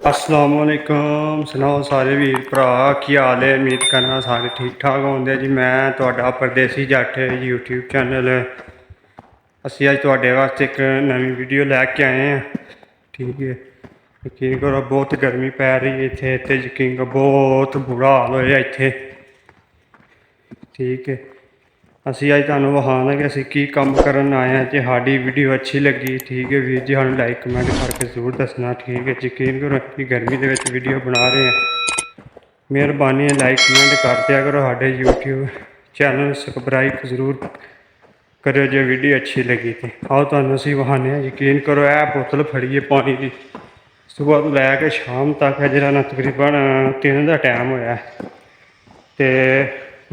असलामुअलैकुम सुनाओ सारे वीर भरा की हाल है। उम्मीद करना सारे ठीक ठाक होंगे जी। मैं तुहाडा परदेसी जट यूट्यूब चैनल असी अज तुहाडे वास्ते एक नवी वीडियो लैके आए हैं। ठीक है, यकीन करो बहुत गर्मी पै रही है इत्थे ते यकीन करो बहुत बुरा हाल होया इत्थे। ठीक है, ਅਸੀਂ ਅੱਜ ਤੁਹਾਨੂੰ ਵਿਖਾਉਣਾ ਕਿ ਅਸੀਂ ਕੀ ਕੰਮ ਕਰਨ ਆਏ ਹਾਂ। ਜੇ ਸਾਡੀ ਵੀਡੀਓ ਅੱਛੀ ਲੱਗੀ ਠੀਕ ਹੈ ਵੀਰ ਜੀ ਸਾਨੂੰ ਲਾਈਕ ਕਮੈਂਟ ਕਰਕੇ ਜ਼ਰੂਰ ਦੱਸਣਾ। ਠੀਕ ਹੈ, ਯਕੀਨ ਕਰੋ ਅਸੀਂ ਗਰਮੀ ਦੇ ਵਿੱਚ ਵੀਡੀਓ ਬਣਾ ਰਹੇ ਹਾਂ। ਮਿਹਰਬਾਨੀ ਲਾਈਕ ਕਮੈਂਟ ਕਰ ਦਿਆ ਕਰੋ। ਸਾਡੇ YouTube ਚੈਨਲ ਸਬਸਕ੍ਰਾਈਬ ਜ਼ਰੂਰ ਕਰਿਓ ਜੇ ਵੀਡੀਓ ਅੱਛੀ ਲੱਗੀ ਤੇ ਆਓ ਤੁਹਾਨੂੰ ਅਸੀਂ ਵਿਖਾਉਂਦੇ ਹਾਂ। ਯਕੀਨ ਕਰੋ ਇਹ ਬੋਤਲ ਫੜੀ ਹੈ ਪਾਣੀ ਦੀ, ਸੁਬਾਹ ਤੋਂ ਲੈ ਕੇ ਸ਼ਾਮ ਤੱਕ ਜਿਹੜਾ ਨਾ ਤਕਰੀਬਨ 3 ਦਾ ਟਾਈਮ ਹੋਇਆ ਤੇ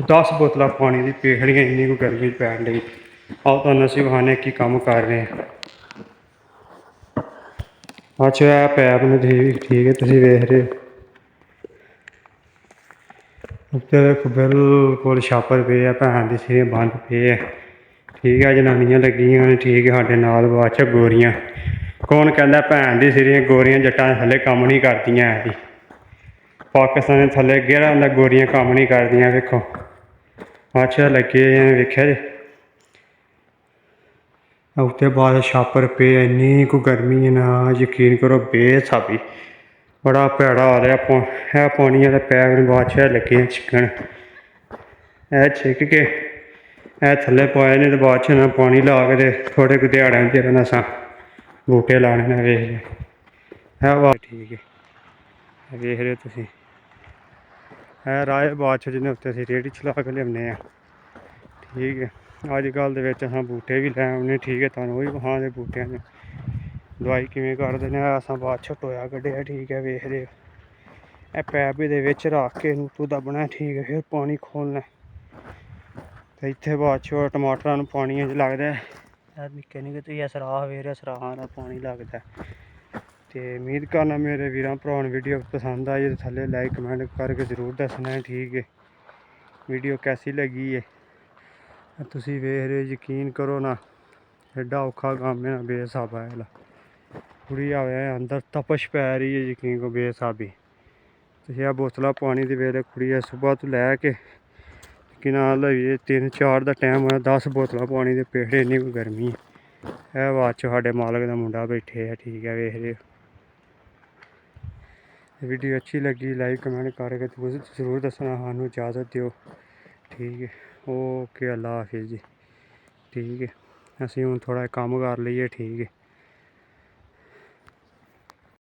10 ਬੋਤਲਾਂ ਪਾਣੀ ਦੀ ਪੀ ਖੜੀਆਂ, ਇੰਨੀ ਕੋਈ ਗਰਮੀ ਪੈਣ ਡਈ। ਆਓ ਤੁਹਾਨੂੰ ਅਸੀਂ ਵਿਖਾਉਂਦੇ ਕੀ ਕੰਮ ਕਰ ਰਹੇ ਹਾਂ। ਅੱਛਾ ਇਹ ਪੈਪ ਨੂੰ ਠੀਕ ਹੈ ਤੁਸੀਂ ਵੇਖ ਰਹੇ ਹੋ ਉੱਤੇ ਵੇਖੋ ਬਿਲਕੁਲ ਛਾਪਰ ਪਏ ਆ, ਭੈਣ ਦੀ ਸਿਰੇ ਬੰਦ ਪਏ ਆ। ਠੀਕ ਹੈ, ਜਨਾਨੀਆਂ ਲੱਗੀਆਂ ਨੇ ਠੀਕ ਹੈ ਸਾਡੇ ਨਾਲ। ਬਾਅਦ 'ਚ ਗੋਰੀਆਂ ਕੌਣ ਕਹਿੰਦਾ ਭੈਣ ਦੀ ਸਿਰੇ ਗੋਰੀਆਂ ਜੱਟਾਂ ਦੇ ਥੱਲੇ ਕੰਮ ਨਹੀਂ ਕਰਦੀਆਂ ਹੈ ਜੀ। ਪਾਕਿਸਤਾਨ ਦੇ ਥੱਲੇ ਗੇੜਾ ਹੁੰਦਾ ਗੋਰੀਆਂ ਕੰਮ ਨਹੀਂ ਕਰਦੀਆਂ। ਵੇਖੋ ਅੱਛਾ ਲੱਗੇ ਵੇਖਿਆ ਜੀ ਉੱਤੇ ਬਾਅਦ ਛਾਪਰ ਪਏ। ਇੰਨੀ ਕੁ ਗਰਮੀ ਹੈ ਨਾ ਯਕੀਨ ਕਰੋ ਬੇਹਿਸਾਬੀ, ਬੜਾ ਭੈੜਾ ਆ ਰਿਹਾ। ਇਹ ਪਾਣੀ ਵਾਲੇ ਪੈਪ ਨੂੰ ਬਾਅਦ 'ਚ ਲੱਗੇ ਛਿੱਕਣ, ਇਹ ਛਿੱਕ ਕੇ ਇਹ ਥੱਲੇ ਪਾਏ ਨੇ ਤੇ ਬਾਅਦ 'ਚ ਨਾ ਪਾਣੀ ਲਾ ਕੇ ਤੇ ਥੋੜ੍ਹੇ ਕੁ ਦਿਹਾੜਿਆਂ 'ਚ ਅਸਾਂ ਬੂਟੇ ਲਾਣੇ ਨੇ। ਵੇਖ ਲਿਓ ਇਹ ਵਾ ਠੀਕ ਹੈ, ਵੇਖ ਰਹੇ ਤੁਸੀਂ ਇਹ ਰਾਹ ਬਾਅਦ 'ਚ ਜਿਹਨੇ ਉੱਤੇ ਅਸੀਂ ਰੇਹੜੀ ਚਲਾ ਕੇ ਲਿਆਉਂਦੇ ਹਾਂ। ਠੀਕ ਹੈ, ਅੱਜ ਕੱਲ੍ਹ ਦੇ ਵਿੱਚ ਅਸਾਂ ਬੂਟੇ ਵੀ ਲੈ ਆਉਂਦੇ। ਠੀਕ ਹੈ, ਤੁਹਾਨੂੰ ਉਹੀ ਵਿਖਾਉਂਦੇ ਬੂਟਿਆਂ ਦੀ ਦਵਾਈ ਕਿਵੇਂ ਕਰਦੇ ਨੇ। ਅਸਾਂ ਬਾਅਦ 'ਚ ਟੋਇਆ ਕੱਢਿਆ। ਠੀਕ ਹੈ, ਵੇਖਦੇ ਇਹ ਪੈਪ ਦੇ ਵਿੱਚ ਰੱਖ ਕੇ ਇਹਨੂੰ ਤੂੰ ਦੱਬਣਾ। ਠੀਕ ਹੈ, ਫਿਰ ਪਾਣੀ ਖੋਲ੍ਹਣਾ ਅਤੇ ਇੱਥੇ ਬਾਅਦ 'ਚ ਟਮਾਟਰਾਂ ਨੂੰ ਪਾਣੀ 'ਚ ਲੱਗਦਾ। ਇਹ ਨਿੱਕੇ ਨਿੱਕੇ ਤੁਸੀਂ ਸਰਾਹ ਵੇਖ ਰਹੇ, ਸਰਾਹਾਂ ਦਾ ਪਾਣੀ ਲੱਗਦਾ। ਅਤੇ ਉਮੀਦ ਕਰਨਾ ਮੇਰੇ ਵੀਰਾਂ ਭਰਾਵਾਂ ਨੂੰ ਵੀਡੀਓ ਪਸੰਦ ਆਈ। ਥੱਲੇ ਲਾਈਕ ਕਮੈਂਟ ਕਰਕੇ ਜ਼ਰੂਰ ਦੱਸਣਾ। ਠੀਕ ਹੈ, ਵੀਡੀਓ ਕੈਸੀ ਲੱਗੀ ਹੈ ਤੁਸੀਂ ਵੇਖ ਰਹੇ ਯਕੀਨ ਕਰੋ ਨਾ ਐਡਾ ਔਖਾ ਕੰਮ ਹੈ ਨਾ ਬੇਹਿਸਾਬਾ ਵਾਲਾ। ਕੁੜੀ ਆਵੇ ਅੰਦਰ ਤਪਸ਼ ਪੈ ਰਹੀ ਹੈ ਯਕੀਨ ਕਰੋ ਬੇਹਿਸਾਬੀ। ਤੁਸੀਂ ਆਹ ਬੋਤਲਾਂ ਪਾਣੀ ਦੇ ਵੇਲੇ ਕੁੜੀ ਆ ਸੁਬਾਹ ਤੋਂ ਲੈ ਕੇ ਕਿ ਨਾਲ ਲਈਏ 3-4 ਦਾ ਟਾਈਮ ਹੋਇਆ 10 ਬੋਤਲਾਂ ਪਾਣੀ ਦੇ ਪੇੜੇ। ਇੰਨੀ ਕੋਈ ਗਰਮੀ ਹੈ। ਇਹ ਬਾਅਦ 'ਚ ਸਾਡੇ ਮਾਲਕ ਦਾ ਮੁੰਡਾ ਬੈਠੇ ਆ। ਠੀਕ ਹੈ, ਵੇਖ ਰਹੇ ਵੀਡੀਓ ਅੱਛੀ ਲੱਗੀ ਲਾਈਕ ਕਮੈਂਟ ਕਰਕੇ ਤੁਸੀਂ ਜ਼ਰੂਰ ਦੱਸਣਾ। ਸਾਨੂੰ ਇਜਾਜ਼ਤ ਦਿਓ। ਠੀਕ ਹੈ, ਓਕੇ ਅੱਲਾ ਹਾਫਿਜ਼ ਜੀ। ਠੀਕ ਹੈ, ਅਸੀਂ ਹੁਣ ਥੋੜ੍ਹਾ ਕੰਮ ਕਰ ਲਈਏ। ਠੀਕ ਹੈ।